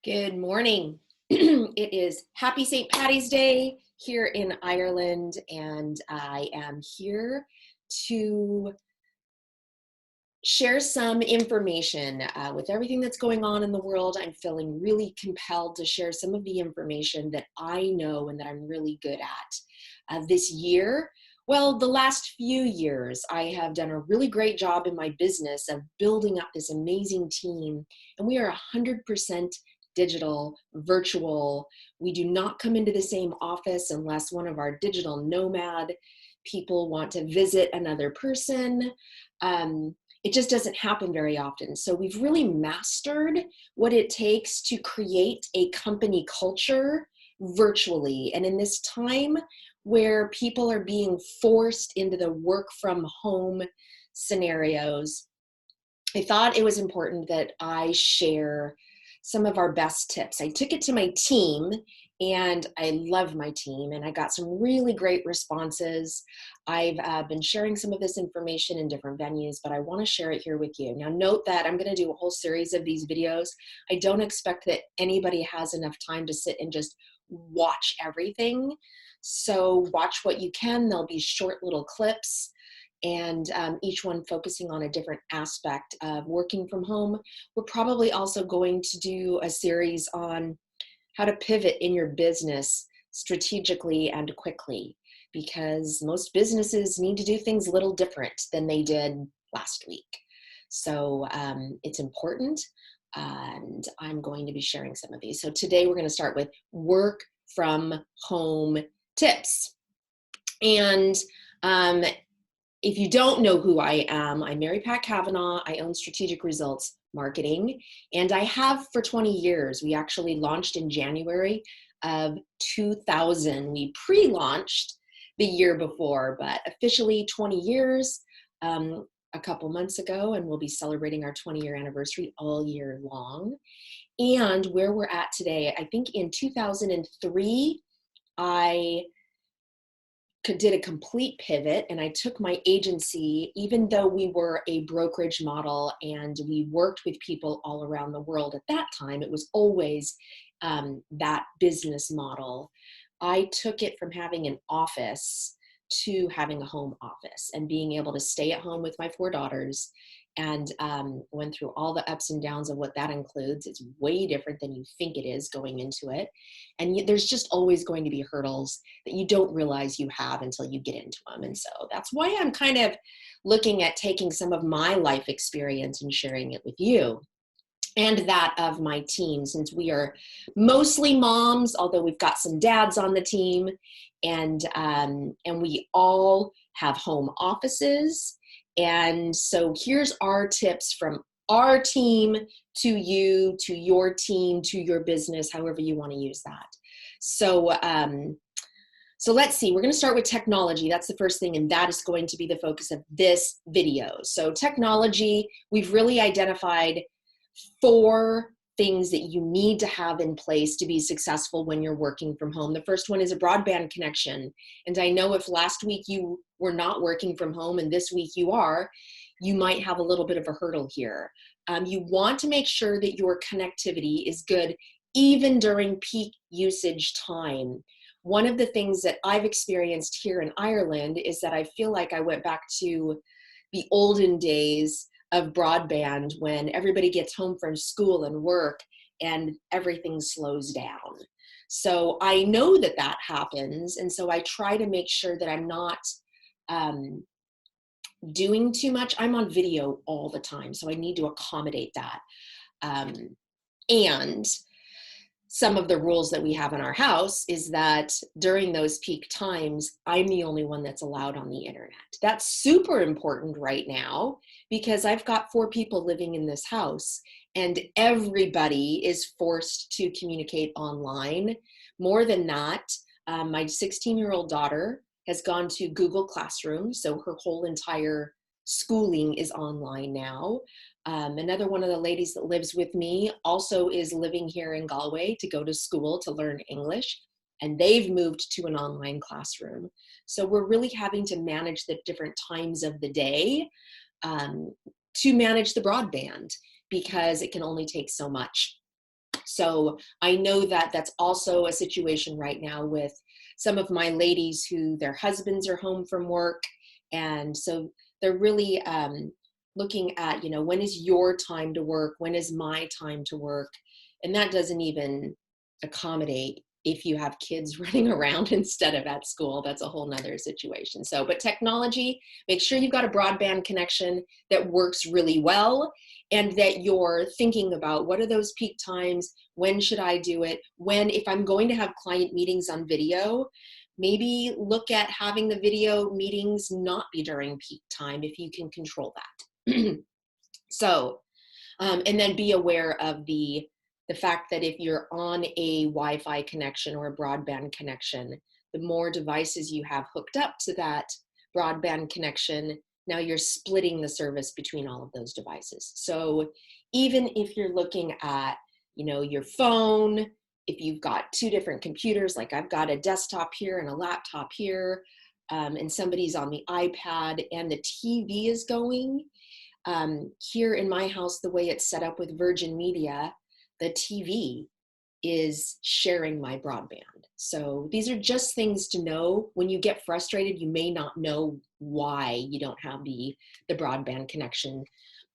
Good morning. It is Happy St. Patty's Day here in Ireland, and I am here to share some information with everything that's going on in the world. I'm feeling really compelled to share some of the information that I know and that I'm really good at. This year, well, the last few years, I have done a really great job in my business of building up this amazing team, and we are 100% digital, virtual. We do not come into the same office unless one of our digital nomad people want to visit another person. It just doesn't happen very often. So we've really mastered what it takes to create a company culture virtually. And in this time where people are being forced into the work from home scenarios, I thought it was important that I share some of our best tips. I took it to my team, and I love my team, and I got some really great responses. I've been sharing some of this information in different venues, but I want to share it here with you. Now, note that I'm going to do a whole series of these videos. I don't expect that anybody has enough time to sit and just watch everything. So watch what you can. There'll be short little clips, and each one focusing on a different aspect of working from home. We're probably also going to do a series on how to pivot in your business strategically and quickly, because most businesses need to do things a little different than they did last week. So it's important, and I'm going to be sharing some of these. So today we're going to start with work from home tips. And if you don't know who I am, I'm Mary Pat Kavanaugh. I own Strategic Results Marketing, and I have for 20 years. We actually launched in January of 2000. We pre-launched the year before, but officially 20 years a couple months ago, and we'll be celebrating our 20-year anniversary all year long. And where we're at today, I think in 2003, I did a complete pivot, and I took my agency, even though we were a brokerage model and we worked with people all around the world at that time. It was always that business model. I took it from having an office to having a home office and being able to stay at home with my 4 daughters, and went through all the ups and downs of what that includes. It's way different than you think it is going into it. And there's just always going to be hurdles that you don't realize you have until you get into them. And so that's why I'm kind of looking at taking some of my life experience and sharing it with you, and that of my team, since we are mostly moms, although we've got some dads on the team, and we all have home offices. And so here's our tips from our team to you, to your team, to your business, however you want to use that. So let's see, we're going to start with technology. That's the first thing, and that is going to be the focus of this video. So technology, we've really identified 4 things that you need to have in place to be successful when you're working from home. The first one is a broadband connection. And I know if last week you were not working from home and this week you are, you might have a little bit of a hurdle here. You want to make sure that your connectivity is good even during peak usage time. One of the things that I've experienced here in Ireland is that I feel like I went back to the olden days of broadband, when everybody gets home from school and work and everything slows down. So I know that that happens, and so I try to make sure that I'm not doing too much. I'm on video all the time, so I need to accommodate that. And some of the rules that we have in our house is that during those peak times, I'm the only one that's allowed on the internet. That's super important right now, because I've got 4 people living in this house, and everybody is forced to communicate online. More than that, my 16-year-old daughter has gone to Google Classroom, so her whole entire schooling is online now. Another one of the ladies that lives with me also is living here in Galway to go to school to learn English, and they've moved to an online classroom. So we're really having to manage the different times of the day to manage the broadband, because it can only take so much. So I know that that's also a situation right now with some of my ladies who their husbands are home from work. And so they're really looking at, you know, when is your time to work? When is my time to work? And that doesn't even accommodate if you have kids running around instead of at school. That's a whole nother situation. So, but technology, make sure you've got a broadband connection that works really well, and that you're thinking about what are those peak times, when should I do it, when, if I'm going to have client meetings on video, maybe look at having the video meetings not be during peak time if you can control that. So, and then be aware of the fact that if you're on a Wi-Fi connection or a broadband connection, the more devices you have hooked up to that broadband connection, now you're splitting the service between all of those devices. So even if you're looking at, you know, your phone, if you've got two different computers, like I've got a desktop here and a laptop here, and somebody's on the iPad and the TV is going, here in my house, the way it's set up with Virgin Media, the TV is sharing my broadband. So these are just things to know. When you get frustrated, you may not know why you don't have the broadband connection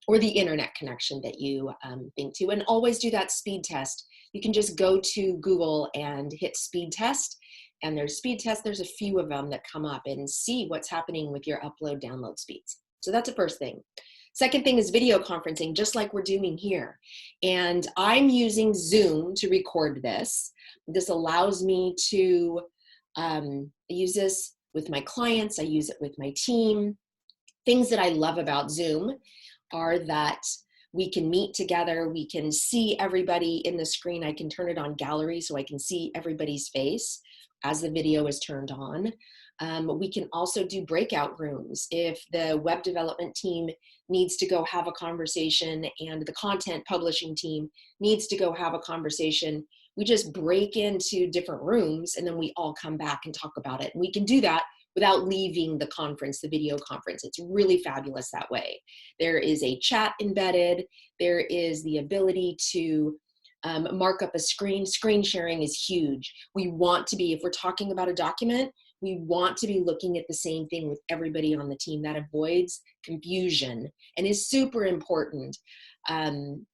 or the internet connection that you think to. And always do that speed test. You can just go to Google and hit speed test. And there's speed tests, there's a few of them that come up, and see what's happening with your upload download speeds. So that's the first thing. Second thing is video conferencing, just like we're doing here. And I'm using Zoom to record this. This allows me to use this with my clients. I use it with my team. Things that I love about Zoom are that we can meet together. We can see everybody in the screen. I can turn it on gallery so I can see everybody's face as the video is turned on. We can also do breakout rooms. If the web development team needs to go have a conversation and the content publishing team needs to go have a conversation, we just break into different rooms and then we all come back and talk about it. And we can do that without leaving the conference, the video conference. It's really fabulous that way. There is a chat embedded. There is the ability to mark up a screen. Screen sharing is huge. We want to be, if we're talking about a document, we want to be looking at the same thing with everybody on the team. That avoids confusion and is super important.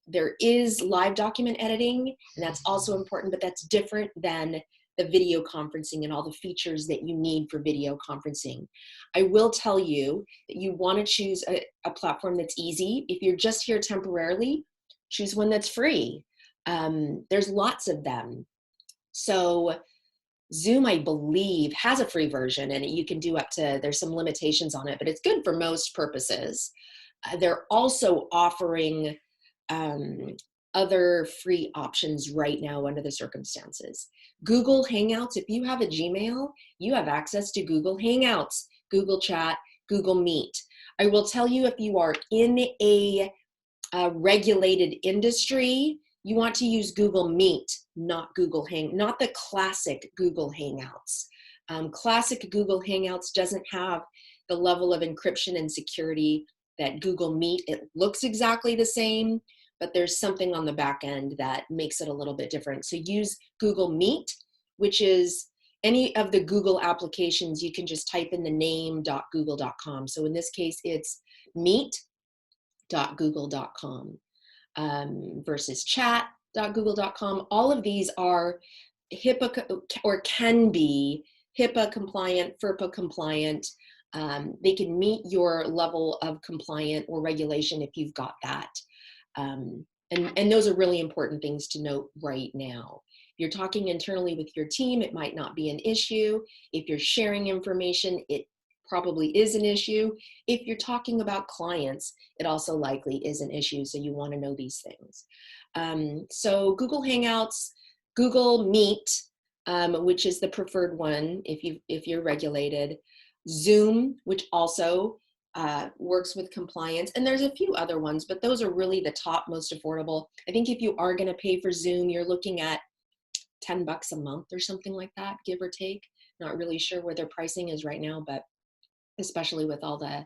There is live document editing, and that's also important, but that's different than the video conferencing and all the features that you need for video conferencing. I will tell you that you want to choose a platform that's easy. If you're just here temporarily, choose one that's free. There's lots of them. So Zoom, I believe, has a free version, and you can do up to, there's some limitations on it, but it's good for most purposes. They're also offering other free options right now under the circumstances. Google Hangouts, if you have a Gmail, you have access to Google Hangouts, Google Chat, Google Meet. I will tell you, if you are in a regulated industry, you want to use Google Meet, not not the classic Google Hangouts. Classic Google Hangouts doesn't have the level of encryption and security that Google Meet. It looks exactly the same, but there's something on the back end that makes it a little bit different. So use Google Meet, which is any of the Google applications. You can just type in the name.google.com. So in this case, it's meet.google.com. Versus chat.google.com. All of these are HIPAA or can be HIPAA compliant, FERPA compliant. They can meet your level of compliant or regulation if you've got that. And those are really important things to note right now. If you're talking internally with your team, it might not be an issue. If you're sharing information, it probably is an issue. If you're talking about clients, it also likely is an issue, so you want to know these things. So Google Hangouts, Google Meet, which is the preferred one if you're regulated, Zoom, which also works with compliance, and there's a few other ones, but those are really the top most affordable. I think if you are going to pay for Zoom, you're looking at $10 a month or something like that, give or take. Not really sure where their pricing is right now, but especially with all the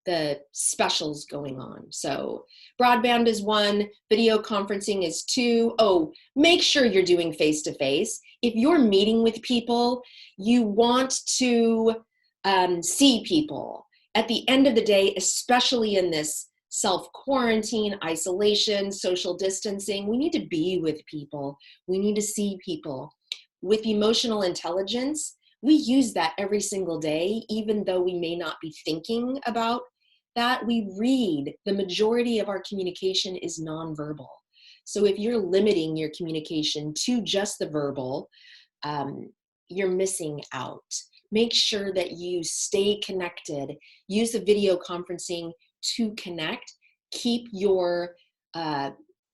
the specials going on. So broadband is 1, video conferencing is 2. Oh, make sure you're doing face-to-face. If you're meeting with people, you want to see people. At the end of the day, especially in this self-quarantine, isolation, social distancing, we need to be with people. We need to see people. With emotional intelligence, we use that every single day, even though we may not be thinking about that. We read. The majority of our communication is nonverbal. So if you're limiting your communication to just the verbal, you're missing out. Make sure that you stay connected. Use the video conferencing to connect. Keep your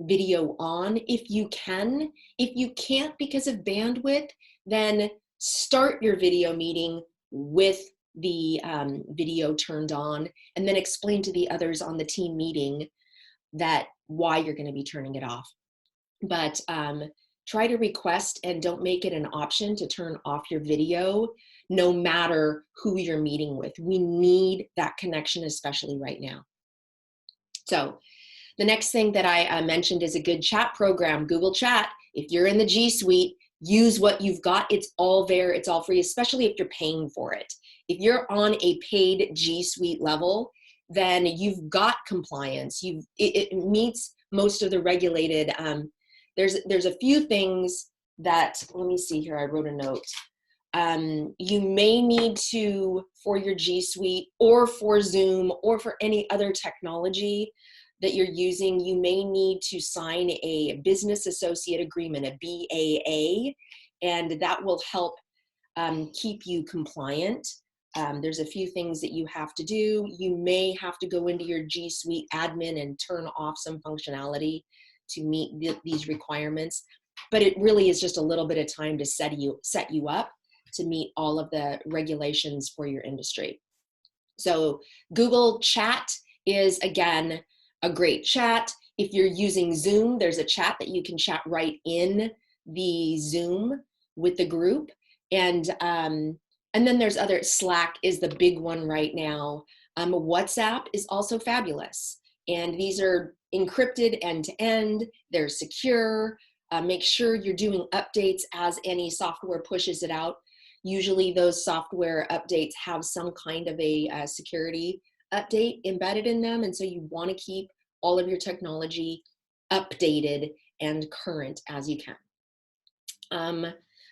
video on if you can. If you can't because of bandwidth, then start your video meeting with the video turned on, and then explain to the others on the team meeting that why you're going to be turning it off. But try to request and don't make it an option to turn off your video no matter who you're meeting with. We need that connection, especially right now. So the next thing that I mentioned is a good chat program, Google Chat. If you're in the G Suite, use what you've got. It's all there. It's all free, especially if you're paying for it. If you're on a paid G Suite level, then you've got compliance. It meets most of the regulated. There's a few things that, let me see here, I wrote a note. You may need to, for your G Suite or for Zoom or for any other technology that you're using, you may need to sign a business associate agreement, a BAA, and that will help keep you compliant. There's a few things that you have to do. You may have to go into your G Suite admin and turn off some functionality to meet these requirements, but it really is just a little bit of time to set you up to meet all of the regulations for your industry. So Google Chat is, again, a great chat. If you're using Zoom, there's a chat that you can chat right in the Zoom with the group. And then there's other, Slack is the big one right now. WhatsApp is also fabulous. And these are encrypted end-to-end, they're secure. Make sure you're doing updates as any software pushes it out. Usually those software updates have some kind of a security update embedded in them, and so you want to keep all of your technology updated and current as you can.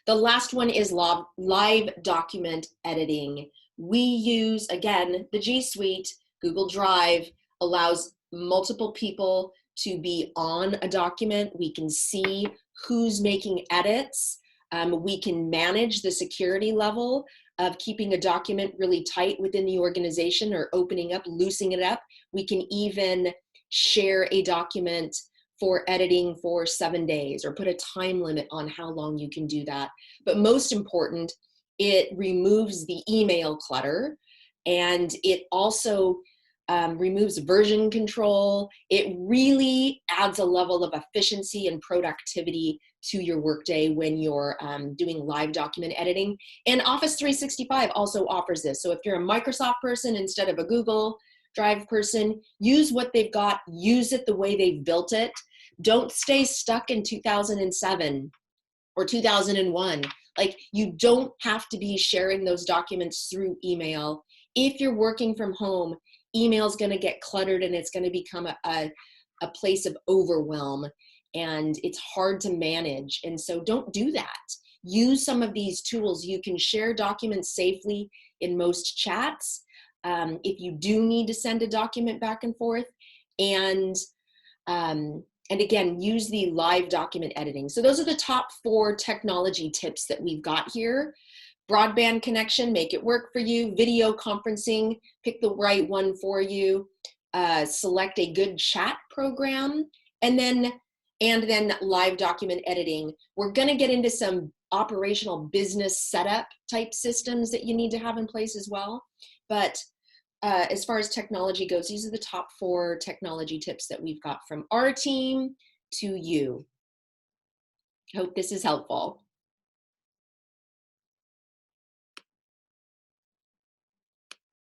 The last one is live document editing. We use, again, the G Suite. Google Drive allows multiple people to be on a document. We can see who's making edits. We can manage the security level of keeping a document really tight within the organization or opening up, loosening it up. We can even share a document for editing for 7 days or put a time limit on how long you can do that. But most important, it removes the email clutter, and it also removes version control. It really adds a level of efficiency and productivity to your workday when you're doing live document editing. And Office 365 also offers this. So if you're a Microsoft person instead of a Google Drive person, use what they've got, use it the way they've built it. Don't stay stuck in 2007 or 2001. Like, you don't have to be sharing those documents through email. If you're working from home, email is going to get cluttered and it's going to become a place of overwhelm, and it's hard to manage. And so don't do that. Use some of these tools. You can share documents safely in most chats. If you do need to send a document back and forth, and again, use the live document editing. So those are the top 4 technology tips that we've got here. Broadband connection, make it work for you. Video conferencing, pick the right one for you. Select a good chat program, and then live document editing. We're going to get into some operational business setup type systems that you need to have in place as well. But as far as technology goes, these are the top 4 technology tips that we've got from our team to you. Hope this is helpful.